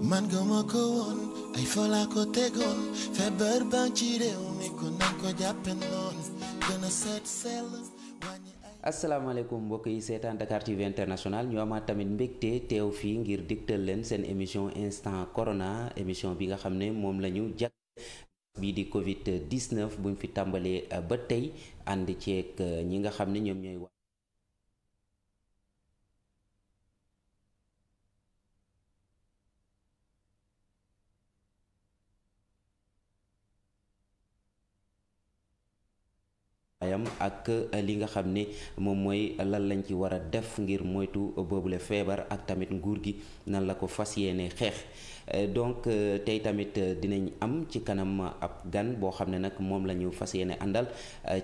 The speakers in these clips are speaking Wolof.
man gëma ko woon ay fola ko tegoon feebar baa ci réew mi ko nan ko jàppe noon gën a seet sell asalaamaaleykum mbokk yi seetaan Dakar TV International ñu amaat tamit mbégte teew fii ngir digtal leen seen émission instant corona émission bi nga xam ne moom la ñu jag bii di Covid 19 buñ fi tàmbalee ba tey ànd ceeg ñi nga xam ne ñoom ñooy ak li nga xam ne moom mooy lan lañ ci war a def ngir moytu boobule feebar ak tamit nguur gi nan la ko fas yéene xeex donc tey tamit dinañ am ci kanam ab gan boo xam ne nag moom la ñu fas yéene àndal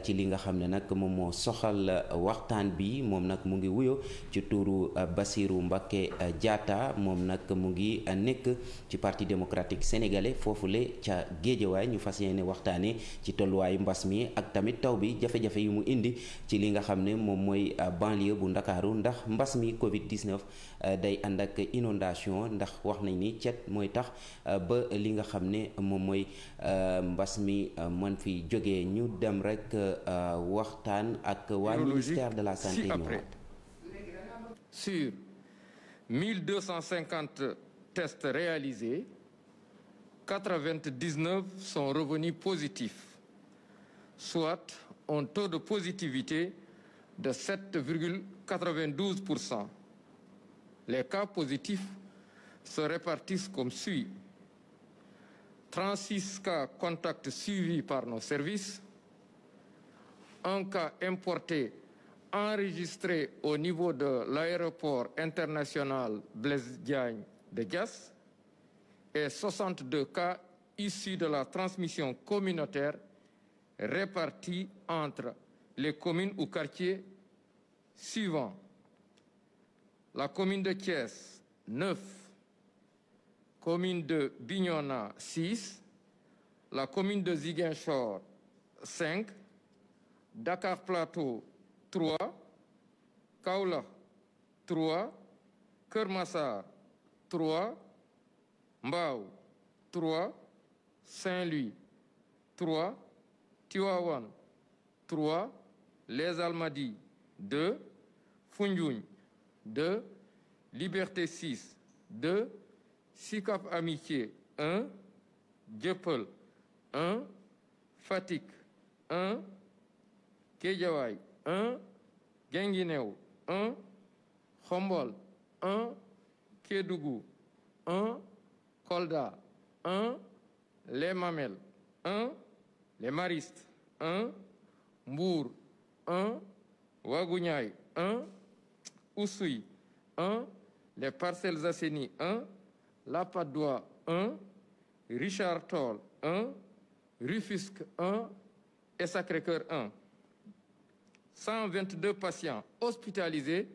ci li nga xam ne nag moom moo soxal waxtaan bi moom nag mu ngi wuyo ci tuuru Bassirou Mbacké Diatta moom nag mu ngi nekk ci parti démocratique sénégalais foofule ca Géejawaay ñu fas yéene waxtaanee ci tolluwaayu mbas mi ak tamit taw bi jafe-jafe yu mu indi ci li nga xam ne moom mooy banlieue bu Ndakaaru ndax mbas mi Covid 19 day ànd ak inondation ndax wax nañ ni cet mooy tax ba li nga xam ne moom mooy mbas mi mën fi jógee ñu dem rek waxtaan ak waa ministère de la santé ñëwaat. Sur 1250 tests réalisés, 99 sont revenus positifs, soit un taux de positivité de 7,92%. Les cas positifs se répartissent comme suit. 36 cas contacts suivis par nos services, un cas importé enregistré au niveau de l'aéroport international Blaise Diagne de Diass et 62 cas issus de la transmission communautaire répartis entre les communes ou quartiers suivants. La commune de Thiès, 9. Commune de Bignona, 6. La commune de Ziguinchor, 5. Dakar Plateau, 3. Kaolack, 3. Keur Massar, 3. Mbao, 3. Saint-Louis, 3. Tivaouane, 3. Les Almadies, 2. Foundiougne, 2. Liberté 6, 2. Sicap Amitié, 1. Dieuppeul, 1. Fatick, 1. Guédiawaye, 1. Guinguinéo, 1. Khombol, 1. Kédougou, 1. Kolda, 1. Les Mamelles, 1. Les Maristes, 1. Mbour, 1. Ouagouñaay, 1. Oussouye, 1. Les Parcelles Assainies, 1. La Patte d'Oie, 1. Richard Toll, 1. Rufisque, 1. Et Sacré-Cœur, 1. 122 patients hospitalisés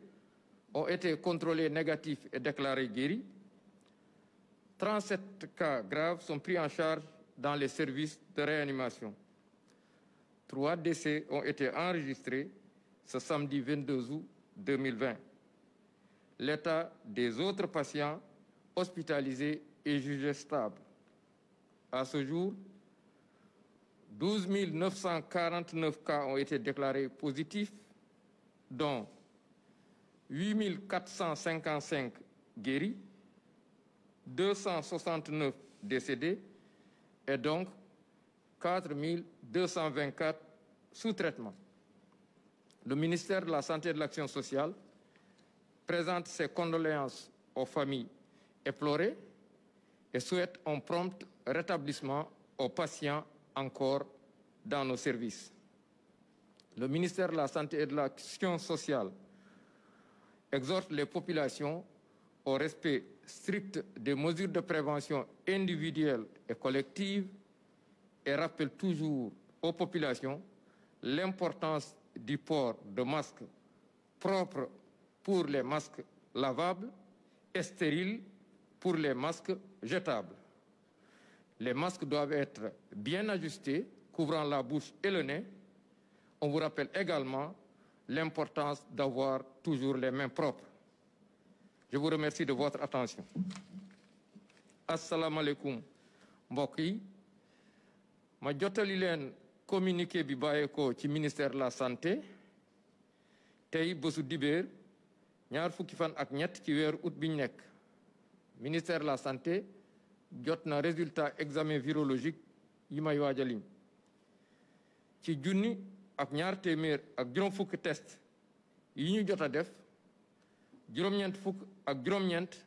ont été contrôlés négatifs et déclarés guéris. 37 cas graves sont pris en charge dans les services de réanimation. 3 décès ont été enregistrés ce samedi 22 août 2020. L'état des autres patients hospitalisés est jugé stable. À ce jour, 12 949 cas ont été déclarés positifs, dont 8 455 guéris, 269 décédés et donc 4 224 sous traitement. Le ministère de la Santé et de l'Action sociale présente ses condoléances aux familles éplorées et souhaite un prompt rétablissement aux patients encore dans nos services. Le ministère de la Santé et de l'Action sociale exhorte les populations au respect strict des mesures de prévention individuelles et collectives et rappelle toujours aux populations l'importance du port de masques propres pour les masques lavables et stériles pour les masques jetables. Les masques doivent être bien ajustés, couvrant la bouche et le nez. On vous rappelle également l'importance d'avoir toujours les mains propres. Je vous remercie de votre attention. asalaamaaleykum mbokk yi ma jottali leen communiqué bi bàyyeekoo ci ministère de la santé tey bésu dibéer ñaar fukki fan ak ñett ci weeru août bi ñu nekk ministère de la santé jot na résultat examen virologique yi may waaj a lim ci junni ak ñaar téeméer ak juróom fukki test yi ñu jot a def juróom-ñeent fukk ak juróom-ñeent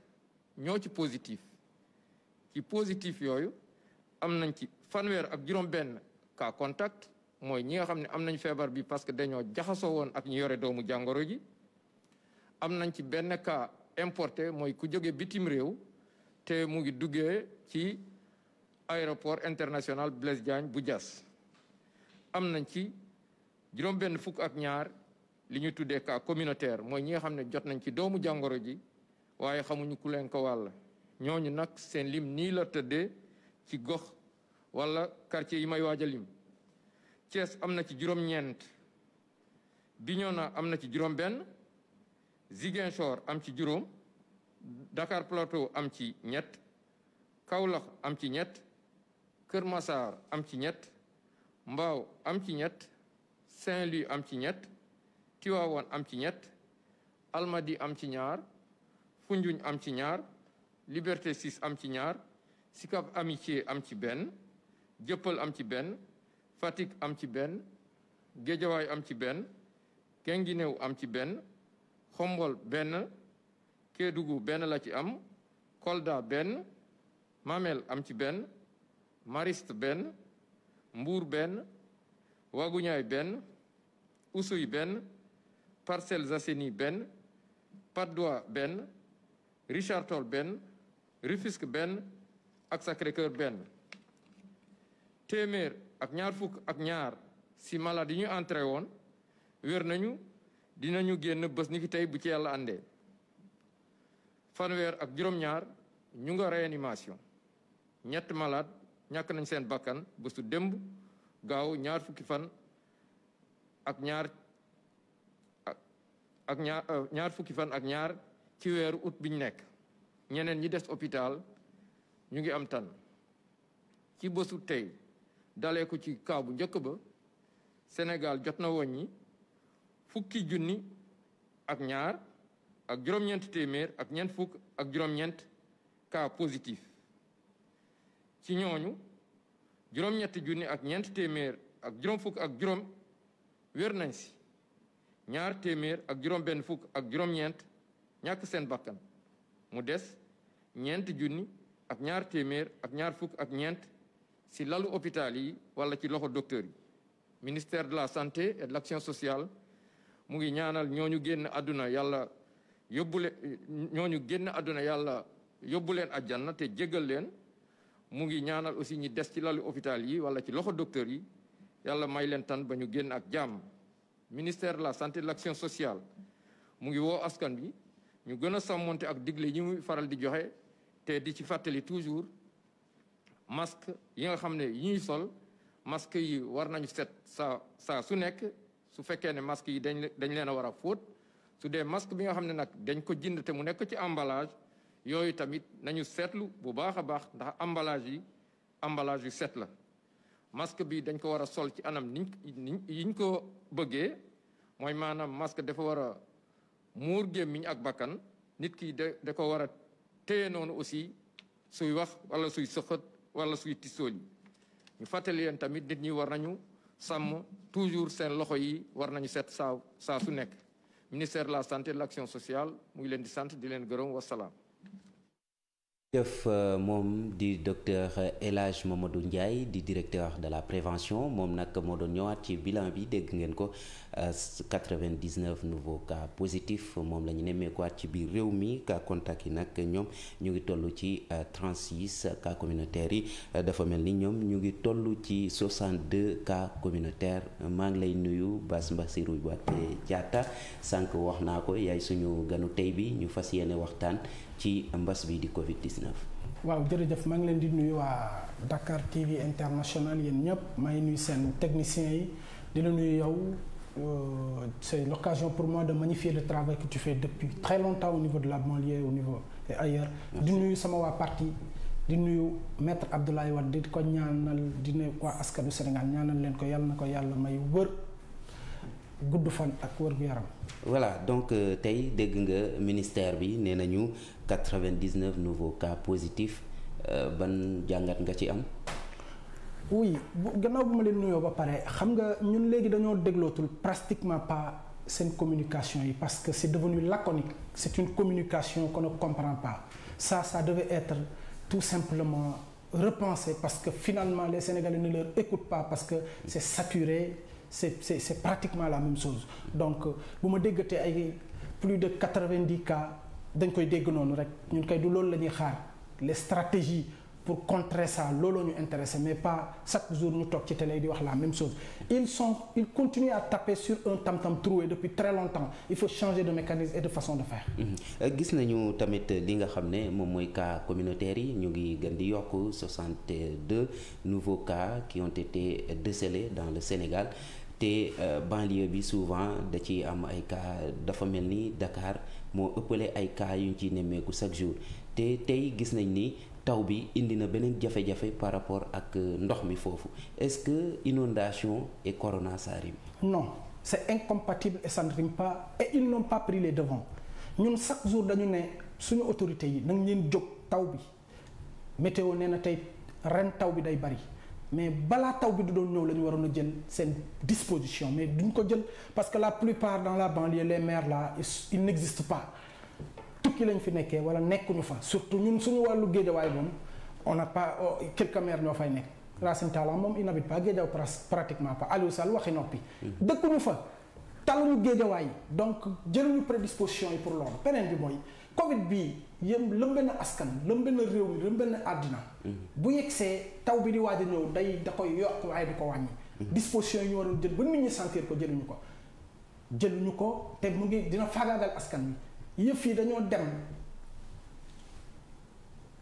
ñoo ci positif ci positif yooyu am nañ ci fanweer ak juróom-benn cas contact mooy ñi nga xam ne am nañ feebar bi parce que dañoo jaxasoo woon ak ñu yore doomu jàngoro ji am nañ ci benn cas importé mooy ku jóge bitim réew te mu ngi duggee ci aéroport international Blaise Diagne bu Diass am nañ ci juróom-benn fukk ak ñaar li ñu tuddee cas communautaire mooy ñi nga xam ne jot nañ ci doomu jàngoro ji waaye xamuñu ku leen ko wàll ñooñu nag seen lim nii la tëddee ci gox wala quartier yi may waaj a lim Thiès am na ci juróom-ñeent Bignona am na ci juróom-benn Ziguinchor am ci juróom Dakar Plateau am ci ñett Kaolack am ci ñett Kër Massar am ci ñett Mbao am ci ñett Saint-Louis am ci ñett Tivaouane am ci ñett Almadies am ci ñaar Foundiougne am ci ñaar Liberté 6 am ci ñaar Sicap Amitié am ci benn Dieuppeul am ci benn Fatick am ci benn Guédiawaye am ci benn Guinguinéo am ci benn Xombol benn Kédougou benn la ci am Kolda benn Mamel am ci benn Mariste benn Mbour benn Waguñaay benn Oussouye benn Parcelles Assainies benn Patte d'Oie benn Richard Toll benn Rufisque benn ak Sacré-Cœur benn téeméer ak ñaar fukk ak ñaar si malade yi ñu entré woon wér nañu dinañu génn bés ni ki tey bu ci yàlla àndee fanweer ak juróom-ñaar ñu nga réanimation ñett malade ñàkk nañ seen bakkan bésu démb gaaw ñaar fukki fan ak ñaar fukki fan ak ñaar ci weeru août biñ nekk ñeneen ñi des hôpital ñu ngi am tan ci bésu tey dalee ko ci kaw bu njëkk ba Sénégal jot na woññi fukki junni ak ñaar ak juróom-ñeent téeméer ak ñeent fukk ak juróom-ñeent cas positif ci ñooñu juróom-ñetti junni ak ñeent téeméer ak juróom fukk ak juróom wér nañ si ñaar téeméer ak juróom-benn fukk ak juróom-ñeent ñàkk seen bakkan mu des ñeenti junni ak ñaar téeméer ak ñaar fukk ak ñeent si lalu hôpital yi wala ci loxo docteur yi ministère de la santé et de l'action sociale mu ngi ñaanal ñooñu génn àdduna yàlla yóbbu leen àjjana te jéggal leen mu ngi ñaanal aussi ñi des ci lalu hôpital yi wala ci loxo docteur yi yàlla may leen tan ba ñu génn ak jàmm ministère de la santé et de l'action sociale mu ngi woo askan bi ñu gën a sàmmonte ak digle yi muy faral di joxe te di ci fàttali toujours masque yi nga xam ne yi ñuy sol masque yi war nañu set saa su nekk su fekkee ne masque yi dañ leen a war a fóot su dee masque bi nga xam ne nag dañ ko jënd te mu nekk ci emballage yooyu tamit nañu seetlu bu baax a baax ndax emballage yu set la masque bi dañ ko war a sol ci anam yiñ ko bëggee mooy maanaam masque dafa war a muur gémmiñ ak bakkan nit ki da ko war a téye noonu aussi suy wax wala suy sëxët wala suy tissool yi ñu fàttali leen tamit nit ñi war nañu sàmm toujours seen loxo yi war nañu set saa su nekk ministère de la santé et de l'action sociale mu ngi leen di sant di leen gërëm wasalaam. jëf moom di docteur El Hadj Mamadou Ndiaye di directeur de la prévention moom nag moo doon ñëwaat ci bilan bi dégg ngeen ko 99 nouveaux cas positifs moom la ñu nemmeekuwaat ci biir réew mi cas contact yi nag ñoom ñu ngi toll ci 36 cas communautaires yi dafa mel ni ñoom ñu ngi toll ci 62 cas communautaires maa ngi lay nuyu Bass Bassirou Diatta sànq wax naa ko yaay suñu ganu tey bi ñu fas yéene waxtaan ci mbas bi di Covid-19. waaw jërëjëf maa ngi leen di nuyu waa Dakar TV International yéen ñëpp maa ngi nuyu seen techniciens yi di la nuyu yow c'est l'occasion pour moi de magnifier le travail que tu fais depuis très longtemps au niveau de la banlieue au niveau et ailleurs. di nuyu sama waa parti di nuyu maître Abdoulaye Wade di ko ñaanal di ne waa askanu Sénégal ñaanal leen ko yàlla na ko yàlla may wër gudd fan ak wër gu yaram. voilà donc tey dégg nga ministère bi nee nañu 99 nouveaux cas positifs ban jàngat nga ci am. oui gannaaw bu ma leen nuyoo ba pare xam nga ñun léegi dañoo déglootul pratiquement pas seen communication yi parce que c'est devenu laconique c'est une communication qu'on ne comprend pas ça devait être tout simplement repensé parce que finalement les Sénégalais ne leur écoutent pas parce que c'est saturé c'est pratiquement la même chose donc bu ma déggatee ay plus de 90 cas dañ koy dégg noonu rek ñun kay du loolu la ñuy xaar les stratégies pour contrer ça looloo ñu intéressé mais pas chaque jour ñu toog ci télé di wax la même chose ils continuent à taper sur un tam-tam troué depuis très longtemps il faut changer de mécanisme et de façon de faire. gis nañu tamit li nga xam ne moom mooy cas communautaires yi ñu ngi gën di yokk 62 nouveaux cas qui ont été décelés dans le Sénégal te banlieue bi souvent da ci am ay cas dafa mel ni Dakar moo ëppale ay cas yu ñu ciy nemmeeku chaque jour te tey gis nañ ni. taw bi indi na beneen jafe-jafe par rapport ak ndox mi foofu est-ce que inondation et corona ça rime? Non, c'est incompatible et ça ne rime pas et ils n'ont pas pris les devants ñun chaque jour dañu ne suñu autorités yi nañ leen jóg taw bi météo nee na tey ren taw bi day bari mais balaa taw bi du doon ñëw la ñu waroon a jël seen disposition mais duñ ko jël parce que la plupart dans la banlieue les maires là ils n'existent pas tukki lañ fi nekkee wala nekkuñu fa surtout ñun suñu wàllu Guédiawaye moom on n'a pas quelques maires ñoo fay nekk Racine Talla moom il n'habite pas Guédiawaye pratiquement pas Aliou Sall waxi noppi dëkkuñu fa taluñu Guédiawaye donc jëluñu prédisposition yi pour loolu beneen bi mooy Covid bii yëm lëmbe na askan lëmbe na réew mi lëmbe na àddina bu yegsee taw bi di waaj a ñëw da koy yokk waaye du ko wàññi disposition yi ñu waroon jël ba nit ñi sentir ko jëluñu ko te mu ngi dina faagaagal askan wi yëf yi dañoo dem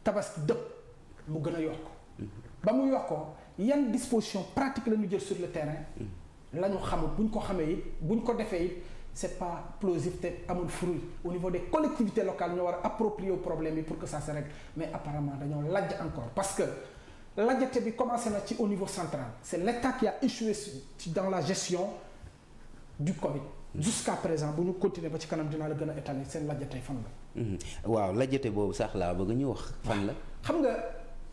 tabaski dëpp mu gën a yokk ba mu yokkoo yan disposition pratique la ñu jël sur le terrain la ñu xamul bu ñu ko xamee it bu ñu ko defee it c'est pas plausible te amul fruit au niveau des collectivités locales ñoo war a approprier au problème yi pour que ça se règle mais apparemment dañoo lajj encore parce que lajjate bi commencé na ci au niveau central c'est l'État qui a échoué dans la gestion du Covid jusqu'à présent bu ñu continuer ba ci kanam dinaa la gën a étaler seen lajjate fan la. waaw lajjate boobu sax laa bëgg ñu wax fan la. xam nga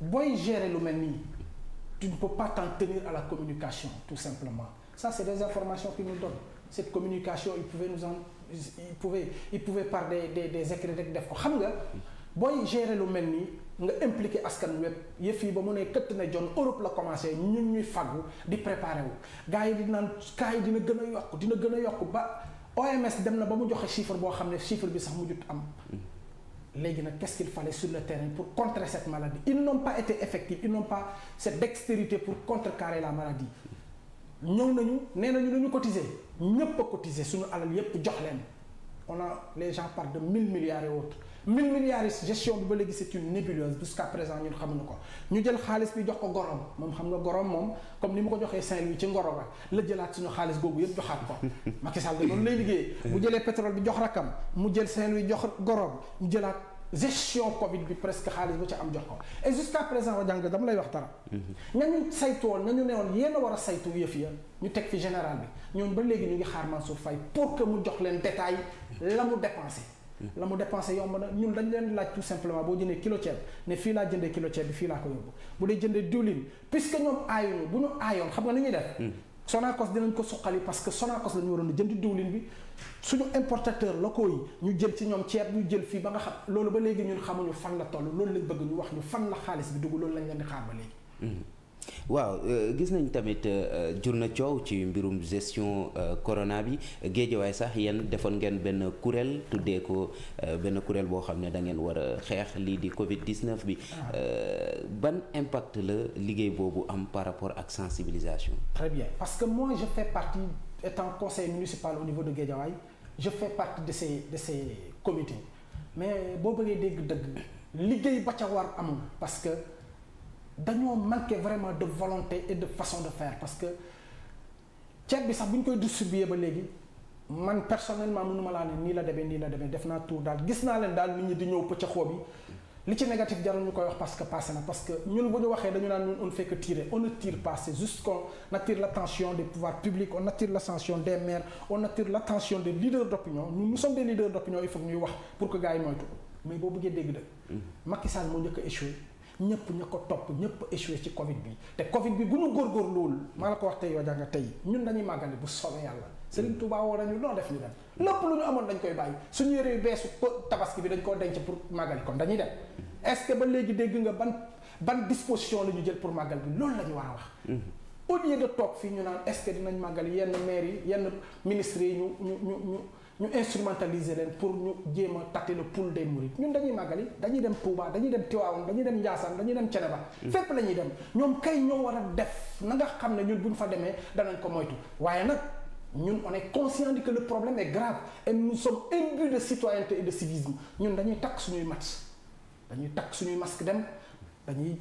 booy gérer lu mel nii tu ne peux pas t'en tenir à la communication tout simplement ça c'est des informations qu'ils nous donnent cette communication ils pouvaient par des écrits rek def ko xam nga booy gérer lu mel nii nga impliqué askan wépp yëf yi ba mu ne këtt na jon Europe la commencé ñun ñuy faggu di préparé wu gars yi di naan cas yi dina gën a yokk ba OMS dem na ba mu joxe chiffre boo xam ne chiffre bi sax mujjut am léegi nag qu'est-ce qu'il fallait sur le terrain pour contrer cette maladie ils n'ont pas été effectifs ils n'ont pas cette dextérité pour contrecarrer la maladie ñëw nañu nee nañu dañu cotiser ñëpp a cotiser suñu alal yëpp jox leen on a les gens parlent de 1000 milliards et autres 1000 milliards yi gestion bi ba léegi c'est une nébuleuse jusqu'à présent ñun xamuñu ko ñu jël xaalis bi jox ko Gorom moom xam nga Gorom moom comme ni mu ko joxee Saint-Louis ci Ngoro la jëlaat suñu xaalis googu yëpp joxaat ko Macky Sall de loolu lay liggéey bu jëlee pétrole bi jox rakam mu jël Saint-Louis jox Gorom ñu jëlaat gestion Covid bi presque xaalis ba ca am jox ko et jusqu'à présent wa jàng dama lay wax dara ñañu saytu woon ñañu ne woon yéen a war a saytu yëf ya ñu teg fi général bi ñoom ba léegi ñu ngi xaar Mansour Faye pour que mu jox leen détail la mu dépensé yomb na ñun dañ leen laaj tout simplement boo jëndee kilo ceeb ne fii laa jëndee kilo ceeb bi fii laa ko yóbbu bu dee jëndee diwlin puisque ñoom aayuñu bu ñu aayoon xam nga ni ñuy def Sonacos dinañ ko suqali parce que Sonacos la ñu waroon a jënd diwlin bi suñu importateurs locaux yi ñu jël ci ñoom ceeb ñu jël fii ba nga xam loolu ba léegi ñun xamuñu fan la toll loolu lañ bëgg ñu wax ñu fan la xaalis bi dugg loolu lañ leen di xaar ba léegi waaw gis nañ tamit jur na coow ci mbirum gestion corona bi Guédiawaye sax yéen defoon ngeen benn kuréel tuddee ko benn kuréel boo xam ne da ngeen war a xeex lii di Covid 19 bi ban impact la liggéey boobu am par rapport ak sensibilisation. Très bien parce que moi je fais partie étant conseiller municipal au niveau de Guédiawaye je fais partie de ces comités mais boo bëggee dégg dëgg liggéey ba ca war amul parce que. dañoo manqué vraiment de volonté et de façon de faire parce que ceeb bi sax bu ñu koy distribuer ba léegi man personnellement mënuma laa ne nii la demee def naa tour daal gis naa leen daal nit ñi di ñëw pëccaxoo bi li ci négatif jarul ñu koy wax parce que passé na parce que ñun bu ñu waxee dañu naan ñun on ne fait que tirer on ne tire pas c'est juste qu'on attire l'attention des pouvoirs publics on attire l'attention des maires on attire l'attention des leaders d'opinion nous sommes des leaders d'opinion il faut que ñuy wax pour que gars yi moytu mais boo bëggee dégg dëgg Macky Sall moo njëkk a échoué ñëpp ña ko topp ñëpp échoué ci Covid bi te Covid bi bu ñu góorgóorluwul maa la ko wax tey yoo jànga tey ñun dañuy màggali bu soobee yàlla Serigne Touba woo nañu loo def ñu dem lépp lu ñu amoon dañ koy bàyyi suñu yére yu beesu tabaski bi dañ koo denc pour màggali kon dañuy dem est-ce que ba léegi dégg nga ban disposition la ñu jël pour màggal bi loolu la ñu war a wax au lieu de toog fii ñu naan est-ce que dinañ màggal yenn maires yi yenn ministres yi ñu instrumentaliser leen pour ñu jéem a tâter le pouls des mourides ñun dañuy màggali dañuy dem Touba dañuy dem Tivaouane dañuy dem Ndiassane dañuy dem Thiénaba fépp la ñuy dem ñoom kay ñoo war a def na nga xam ne ñun bu ñu fa demee danañ ko moytu waaye nag ñun on est conscient que le problème est grave et nous sommes imbus de citoyenneté et de civisme ñun dañuy takk suñuy masque dem dañuy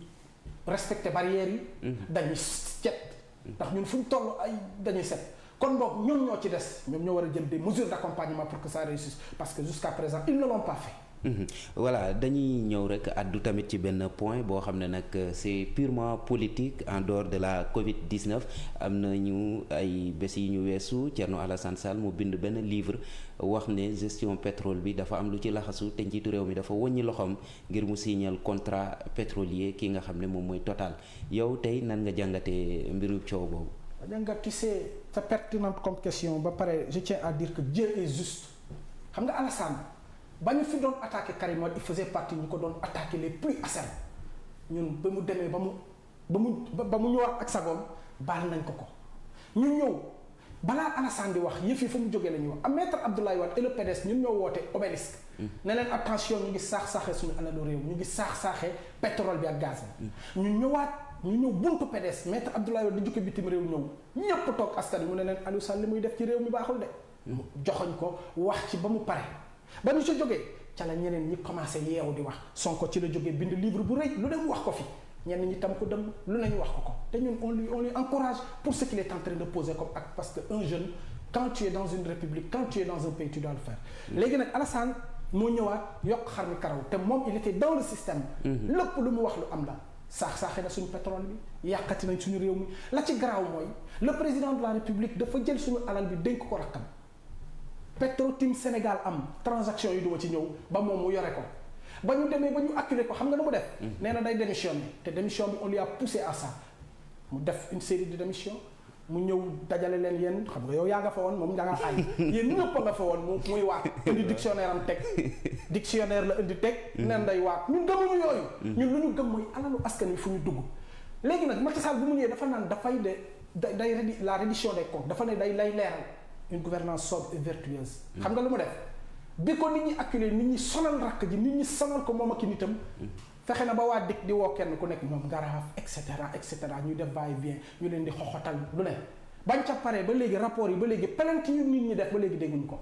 respecter barrières yi dañuy set ndax ñun fu ñu toll ay dañuy set kon boog ñoom ñoo ci des ñoom ñoo war a jël des mesures d'accompagnement pour que ça réussisse parce que jusqu'à présent ils ne l'ont pas fait. Voilà dañuy ñëw rek addu tamit ci benn point boo xam ne nag c'est purement politique en dehors de la Covid-19 am na ñu ay bés yi ñu weesu Thierno Alassane Sall mu bind benn livre wax ne gestion pétrole bi dafa am lu ci laxasu te njiitu réew mi dafa wëññi loxoom ngir mu signal contrat pétrolier ki nga xam ne moom mooy Total yow tey nan nga jàngatee mbiru coow boobu. jàngat tu sais c'est pertinente comme question ba pare je tiens à dire que Dieu est juste xam nga Alassane ba ñu fi doon attaqué Karim Wade il faisait partie ñu ko doon attaqué les plus acerbes ñun ba mu demee ba mu ñëwaat ak sagoom baal nañ ko ñu ñëw balaa Alassane di wax yëf yi fu mu jógee la ñuy wax am maître Abdoulaye Wade et le PDS ñun ñoo woote obélisque ne leen attention ñu ngi saax-saaxee suñu alalu réew ñu ngi saax-saaxee pétrole bi ak gaz bi ñu ñëw buntu PDS maître Abdoulaye Wade di jóge bitim réew ñëw ñëpp toog askan wi mu ne leen Aliou Sall li muy def ci réew mi baaxul de joxoñ ko wax ci ba mu pare ba ñu ci jógee ca la ñeneen ñi commencé yeewu di wax Sonko ci la jógee bind livre bu rëy lu dem wax ko fi ñenn ñi tam ko dem lu nañu wax ko te ñun on lui encourage pour ce qu'il est en train de poser comme acte parce que un jeune quand tu es dans une république quand tu es dans un pays tu dois le faire léegi nag Alassane moo ñëwaat yokk xar mi karaw te moom il était dans le système lépp lu mu wax lu am la saax-saaxee na suñu pétrole bi yàqati nañ suñu réew mi la ci garaaw mooy le président de la république dafa jël suñu alal bi dénk ko rakkam Petro-Tim Sénégal am transaction yi duma ci ñëw ba moom mu yore ko ba ñu demee ba ñu acculé ko xam nga nu mu def nee na day démissionné te démission bi on lui a poussé à ça mu def une série de démissions mu ñëw dajale leen yéen xam nga yow yaa nga fa woon moom yaa nga ay yéen ñëpp nga fa woon muy waat indi dictionnaire am teg dictionnaire la indi teg nen day waat ñun gëmuñu yooyu ñun lu ñu gëm mooy alalu askan wi fu ñu dugg léegi nag Macky Sall bu mu ñëwee dafa naan dafay day la reddition des comptes dafa ne day lay leeral une gouvernance sobre et vertueuse xam nga lu mu def bi ko nit ñi acculé nit ñi sonal rakk ji nit ñi sonal ko moom ak i nitam fexe na ba waa dik di woo kenn ku nekk ñoom Ngaraaf et cetera ñu def va-et-vient ñu leen di xoxotal lu ne bañ ca paree ba léegi rapport yi ba léegi plainte yu nit ñi def ba léegi dégguñu ko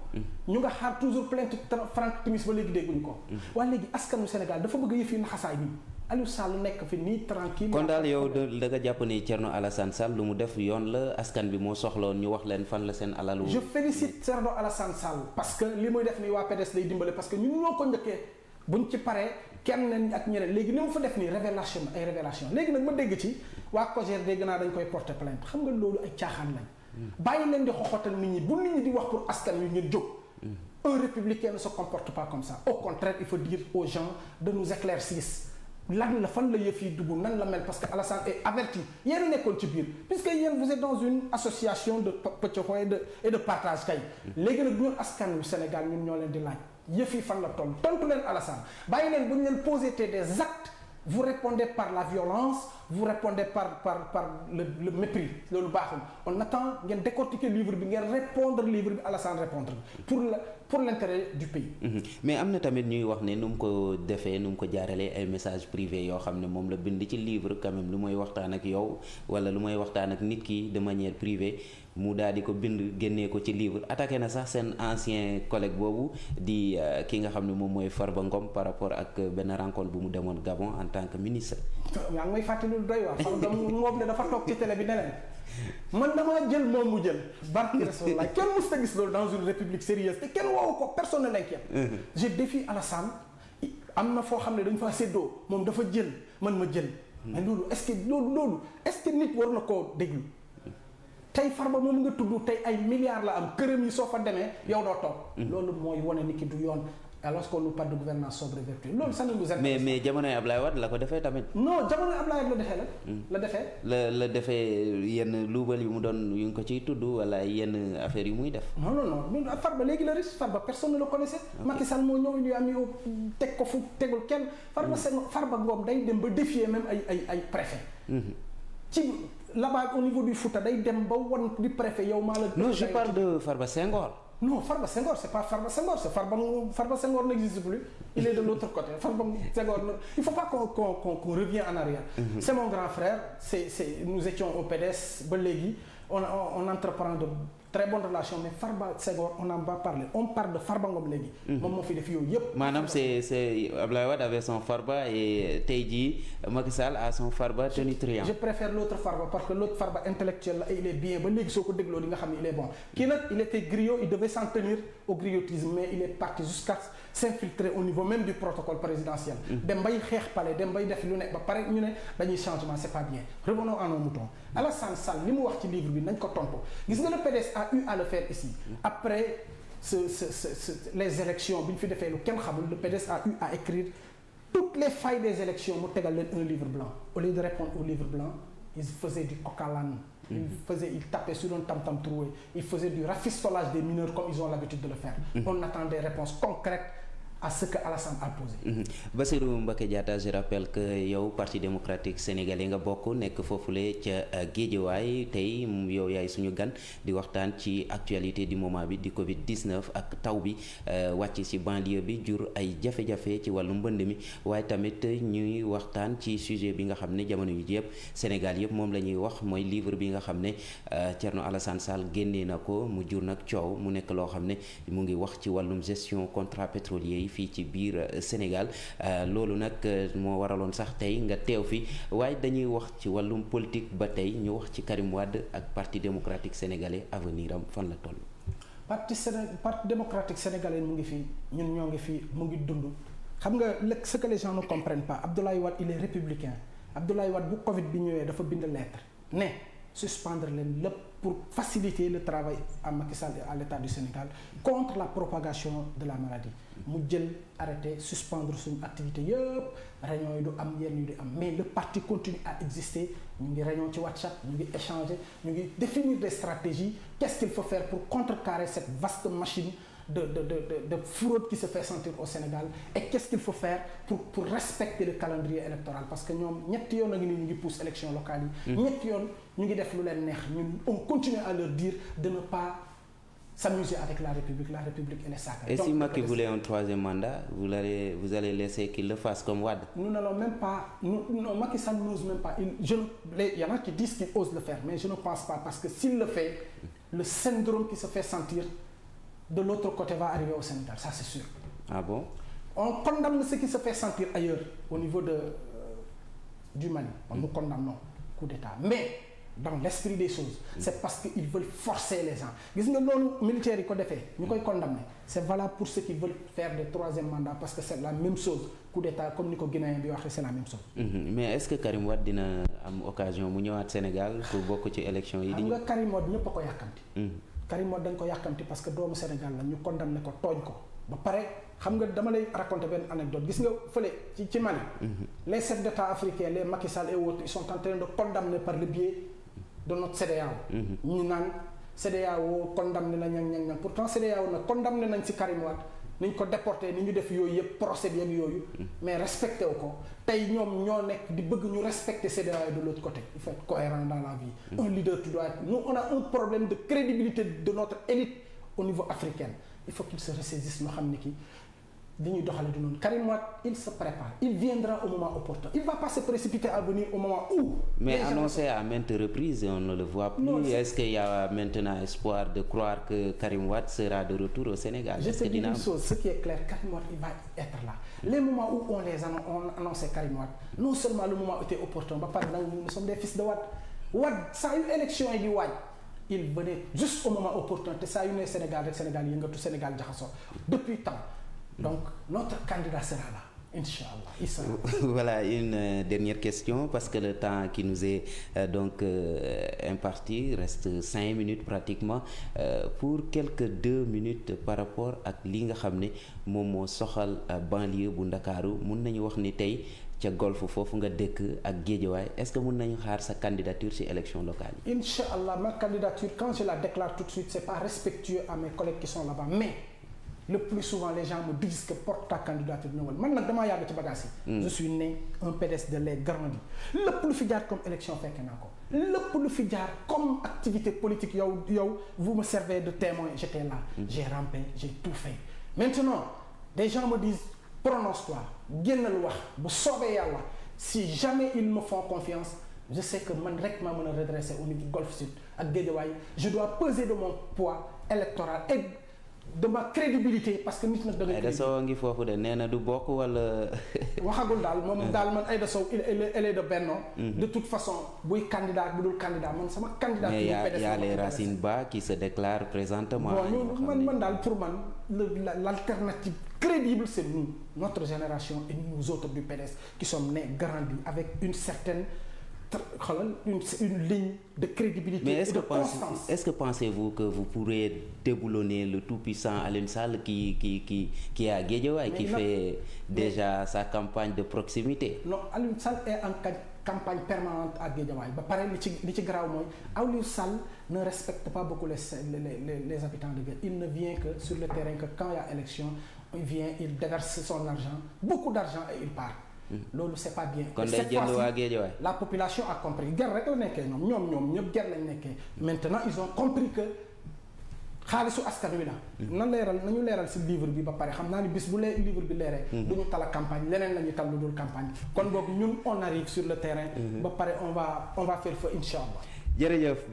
ñu nga xaar toujours plainte Franck Timis ba léegi dégguñu ko waaye léegi askanu Sénégal dafa bëgg yëf yi naxasaay nii Aliou Sall nekk fi nii tranquille kon daal yow da nga jàpp ni Thierno Alassane Sall lu mu def yoon la askan bi moo soxloon ñu wax leen fan la seen alalu je félicite Thierno Alassane Sall parce que li muy def nii waa PDS lay dimbale parce que ñun ñoo ko njëkkee buñ ci paree kenn ak ñeneen léegi ni mu fa def nii révélation léegi nag ma dégg ci waa COJER dégg naa dañ koy porter plainte xam nga loolu ay caaxaan lañ bàyyi leen di xoxotal nit ñi bu nit ñi di wax pour askan wi ngeen jóg un républicain ne se comporte pas comme ça au contraire il faut dire aux gens de nous éclaircir lan la fan la yëf yi dugg nan la mel parce que Alassane est averti yéen nekkoon ci biir puisque yéen vous êtes dans une association de pëccoxoo et de partage kay léegi nag ñun askan wi Sénégal ñun ñoo leen di laaj yëf yi fan la toll tontu leen Alassane bàyyi leen bu ñu leen posé des actes vous répondez par la violence vous répondez par le mépris loolu baaxul on attend ngeen décortiquer livre bi ngeen répondre livre bi Alassane répondre pour l'intérêt du pays. mais am na tamit ñuy wax ne nu mu ko defee nu mu ko jaaralee ay messages privés yoo xam ne moom la bind ci livre quand même lu may waxtaan ak yow wala lu may waxtaan ak nit ki de manière privée mu daal di ko bind génnee ko ci livre attaqué na sax seen ancien collègue boobu di ki nga xam ne moom mooy Farba Ngom par rapport ak benn rencontre bu mu demoon Gabon en tant que ministre. yaa ngi may fàttali lu doy waar Farba moom ne dafa toog ci télé bi neneen man damaa jël moom mu jël barki Rasulullah kenn mës ta gis loolu dans une république sérieuse te kenn woowu ko personne ne l'inquiète je défie Alassane am na foo xam ne dañ faa séddoo moom dafa jël man ma jël. mais loolu est-ce que loolu est-ce que nit war na koo déglu. tey Farba moom nga tudd tey ay milliards la am këram yi soo fa demee yow doo toog. loolu mooy wane ni ki du yoon. alors qu'on nous parle de gouvernance sobre et vertueuse loolu ça ne nous intéresse. mais jamonoy Ablaye Wade la ko defee tamit. non jamonoy Ablaye Wade la defee la defee yenn luubal yu mu doon yu ngi ko ciy tudd wala yenn affaires yu muy def. non Farba léegi la riche Farba personne ne le connaissait. Macky Sall moo ñëw ñu am yow teg ko fu tegul kenn. Farba Ngom day dem ba défier même ay préfet. ci là-bas au niveau du Fouta day dem ba wan di préfet yow maa la. non je parle de Farba Senghor. Non, Farba Senghor, c'est pas Farba Senghor, c'est Farba Senghor n'existe plus. Il est de l'autre côté. Farba Senghor, il ne faut pas qu'on revienne en arrière. C'est mon grand frère, nous étions au PDS, on entreprend de très bonnes relations, mais Farba Senghor, on en va parler. On parle de Farba Ngom légui. Mon fi def yoy yep. Manam c'est Abdoulaye Wade avait son Farba et tey jii Macky Sall a son Farba tonitruant. Je préfère l'autre Farba parce que l'autre Farba intellectuel il est bien ba légui soko deglo li nga xamni il est bon. Ki nak il était griot, il devait s'en tenir au griotisme mais il est parti jusqu'à s'infiltrer au niveau même du protocole présidentiel. Dem bay xex palais, dem bay def lu nek ba paré ñu né dañuy changement c'est pas bien. Revenons à nos moutons. Alassane Sall limu wax ci livre bi nañ ko tonto. Gis nga le PDS a eu à le faire ici. Après les élections, le PDS a eu à écrire toutes les failles des élections pour un livre blanc. Au lieu de répondre au livre blanc, ils faisaient du coq à l'âne. Ils tapaient sur un tam-tam troué. Ils faisaient du rafistolage des mineurs comme ils ont l'habitude de le faire. On attend des réponses concrètes à ce que Alassane a posé. Bassirou Mbacké Diatta, je rappelle que yow Parti démocratique sénégalais nga bokk nekk foofule ca Guédiawaye tey yow yaay suñu gan di waxtaan ci actualité du moment bi di Covid-19 ak taw bi wàcc ci banlieue bi jur ay jafe-jafe ci wàllu mbënd mi waaye tamit ñuy waxtaan ci sujet bi nga xam ne jamono yu yëpp Sénégal yëpp moom la ñuy wax mooy livre bi nga xam ne Thierno Alassane Sall génnee na ko mu jur nag coow mu nekk loo xam ne mu ngi wax ci wàllum gestion contrat pétrolier yi fii ci biir Sénégal loolu nag moo waraloon sax tey nga teew fi waaye dañuy wax ci wàllum politique ba tey ñu wax ci Karim Wade ak parti démocratique sénégalais avenir am fan la toll. parti démocratique sénégalais mu ngi fi ñun ñoo ngi fi mu ngi dund xam nga ce que les gens ne comprennent pas Abdoulaye Wade il est républicain Abdoulaye Wade bu Covid bi ñëwee dafa bind lettre ne suspendre leen lépp pour faciliter le travail à Macky Sall et à l'État du Sénégal contre la propagation de la maladie mu jël arrêter suspendre suñu activité yëpp réunion yi du am yenn yu du am mais le parti continue à exister ñu ngi réunion ci WhatsApp ñu ngi échanger ñu ngi définir des stratégies qu'est-ce qu'il faut faire pour contrecarrer cette vaste machine de fraude qui se fait sentir au Sénégal et qu'est-ce qu'il faut faire pour respecter le calendrier électoral parce que ñoom ñetti yoon a ngi nii ñu ngi pousse élection locale yi ñetti yoon ñu ngi def lu leen neex ñun on continue à leur dire de ne pas s'amuser avec la République elle est sacrée. Et si Macky voulait un troisième mandat, vous allez laisser qu'il le fasse comme Wade? Nous n'allons même pas, non, Macky Sall n'ose même pas. Il y en a qui disent qu'il ose le faire, mais je ne pense pas parce que s'il le fait, le syndrome qui se fait sentir de l'autre côté va arriver au Sénégal, ça c'est sûr. Ah bon? On condamne ce qui se fait sentir ailleurs, au niveau du Mali. Nous condamnons le coup d'État. Mais dans l'esprit des choses, c'est parce qu'ils veulent forcer les gens. Gis nga loolu militaires yi ko defee ñu koy condamner c'est valable pour ceux qui veulent faire des troisième mandats parce que c'est la même chose coup d'état comme ni ko Guinéen bi waxee c'est la même chose. Mais est-ce que Karim Wade dina am occasion mu ñëwaat Sénégal pour bokk ci élection yi. xam nga Karim Wade ñëpp a ko yàkkamti. Karim Wade dañ ko yàkkamti parce que doomu Sénégal la ñu condamné ko tooñ ko ba pare xam nga dama lay raconter benn anecdote gis nga fële ci Mali. Les chefs d'État africains les Macky Sall et autres ils sont en train de condamner par le biais de notre CEDEAO. ñu naan CEDEAO condamné na ñang pourtant CEDEAO nag condamné nañ ci Karim Wade ni ñu ko déporté ni ñu def yooyu yëpp procès bi ak yooyu. mais respecté wu ko tey ñoom ñoo nekk di bëgg ñu respecter CEDEAO de l'autre côté il faut être cohérent dans la vie. Un leader tu dois être nous on a un problème de crédibilité de notre élite au niveau africain il faut qu'il se ressaisisse ñu xam ni ki dañuy doxale du noonu Karim Wade il se prépare il viendra au moment opportun il va pas se précipiter à venir au moment où. Mais annoncé à maintes reprises on ne le voit plus. Non, est-ce qu'il y a maintenant espoir de croire que Karim Wade sera de retour au Sénégal? Je te dis une chose ce qui est clair Karim Wade il va être là les moments où on annonçait Karim Wade non seulement le moment était opportun ba pare nag nous sommes des fils de Wade saa yu élection yi di waaj il venait juste au moment opportun te saa yu ne Sénégal rek Sénégal yëngatu Sénégal jaxasoo depuis temps. Donc, notre candidat sera là. Inch'Allah. Voilà une dernière question parce que le temps qui nous est imparti reste 5 minutes pratiquement pour quelques 2 minutes par rapport ak li nga xam ne moom moo soxal banlieue bu Ndakaaru mun nañu wax ni tey ca golf foofu nga dëkk ak Guédiawaye est-ce que mun nañu xaar sa candidature ci élection locale yi. Inch'Allah, ma candidature quand je la déclare tout de suite c'est pas respectueux à mes collègues qui sont là-bas mais le plus souvent les gens me disent que porte ta candidature ñëwal man nag damaa yàgg ci bagage yi. Je suis né un PDS de lait grandi lépp lu fi jaar comme élection fekk naa ko lépp lu fi jaar comme activité politique yow vous me servez de témoin j'étais là. J'ai rampé j'ai tout fait maintenant des gens me disent prononce-toi génnal wax bu soobee yàlla si jamais ils me font confiance je sais que man rek maa mën a redresser au niveau Golf Sud ak Guédiawaye je dois peser de mon poids électoral et de ma crédibilité parce que nit nag da ngay. Aïda Sow ngi foofu de nee na du bokk wala. waxagul daal moom daal man Aïda Sow elle est de Benno. De toute façon buy candidat bu dul candidat man sama candidat. mais y a les Racine Ba qui se déclarent présentement. bon man daal pour man l'alternative crédible c'est nous notre génération et nous autres du PDS qui sommes nés grandis avec une certaine. Une ligne de crédibilité et de constance. Est-ce que pensez-vous que vous pourrez déboulonner le tout-puissant Aliou Sall qui est à Guédiawaye qui fait déjà sa campagne de proximité? Non, Aliou Sall est en campagne permanente à Guédiawaye ba pare li ci garaaw mooy Aliou Sall ne respecte pas beaucoup les habitants de Guédiawaye. Il ne vient que sur le terrain que quand il y a élection il déverse son argent beaucoup d'argent et il part. Loolu c'est pas bien. kon day jënd waa Guédiawaye. La population a compris guerre rek la nekkee ñoom ñëpp guerre lañ nekkee maintenant ils ont compris que xaalisu askan wi la. nañu leeral ci livre bi ba pare xam naa ni bis bu livre bi leeree. du ñu tala campagne leneen la ñuy tal lu dul campagne kon boog ñun on arrive sur le terrain. ba pare on va faire feu Inch'Allah. jërëjëf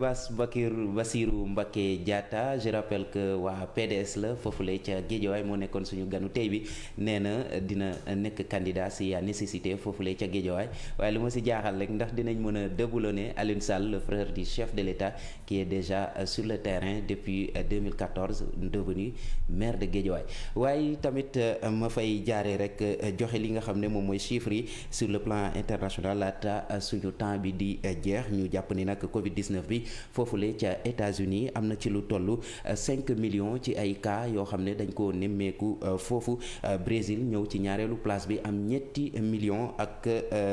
Bassirou Mbacké Diatta je rappelle que waa PDS la foofule ca Guédiawaye moo nekkoon suñu ganu tey bi nee na dina nekk candidat si à nécessité foofule ca Guédiawaye waaye lu ma si jaaxal rek ndax dinañ mën a déboulonner Aliou Sall le frère du chef de l'État qui est déjà sur le terrain depuis 2014 devenu maire de Guédiawaye waaye tamit ma fay jaaree rek joxe li nga xam ne moom mooy chiffres yi sur le plan international laata suñu temps bi di jeex ñu jàpp ni nag Covid-19 bi foofule ca États-Unis am na ci lu toll 5 millions ci ay cas yoo xam ne dañ ko nemmeeku foofu Brésil ñëw ci ñaareelu place bi am ñetti millions ak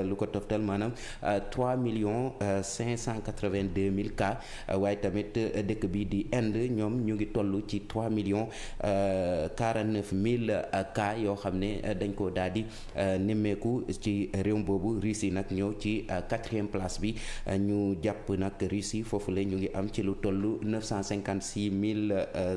lu ko toftal maanaam 3 millions 582 mille cas waaye tamit dëkk bi di Inde ñoom ñu ngi toll ci 3 millions 49 mille cas yoo xam ne dañ ko daal di nemmeeku ci réew boobu Russie nag ñëw ci 4e place bi ñu jàpp nag Russie foofu la ñu ngi am ci lu toll 956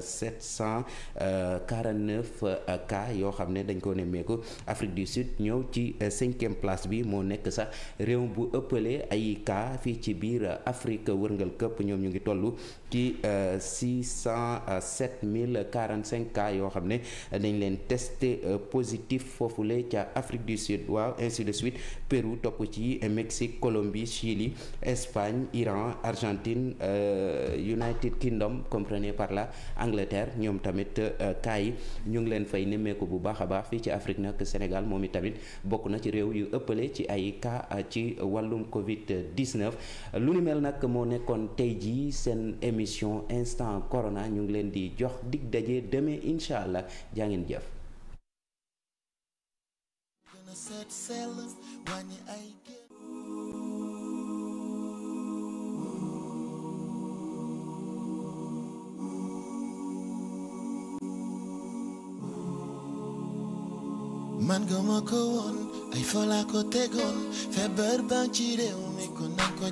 749 cas yoo xam ne dañ ko nemmeeku Afrique du Sud ñëw ci 5e place bi moo nekk sax réew bu ëppale ay cas fii ci biir Afrique wërngal këpp ñoom ñu ngi toll ci 607 045 cas yoo xam ne dañ leen testé positif foofule ca Afrique du Sud waaw ainsi de suite Pérou topp ci Mexique Colombie Chili Espagne Iran Argentine United Kingdom comprenez par là Angleterre ñoom tamit cas yi ñu ngi leen fay nemmeeku bu baax a baax fii ci Afrique nag Sénégal moom i tamit bokk na ci réew yu ëppale ci ay cas ci wàllum Covid-19 lu ni mel nag moo nekkoon tey jii seen émission instant corona ñu ngi leen di jox dig daje demain incha allah jaa ngeen jëf. Man gëma ko woon ay fola ko tegoon feebar baa ci réew mi ko nan ko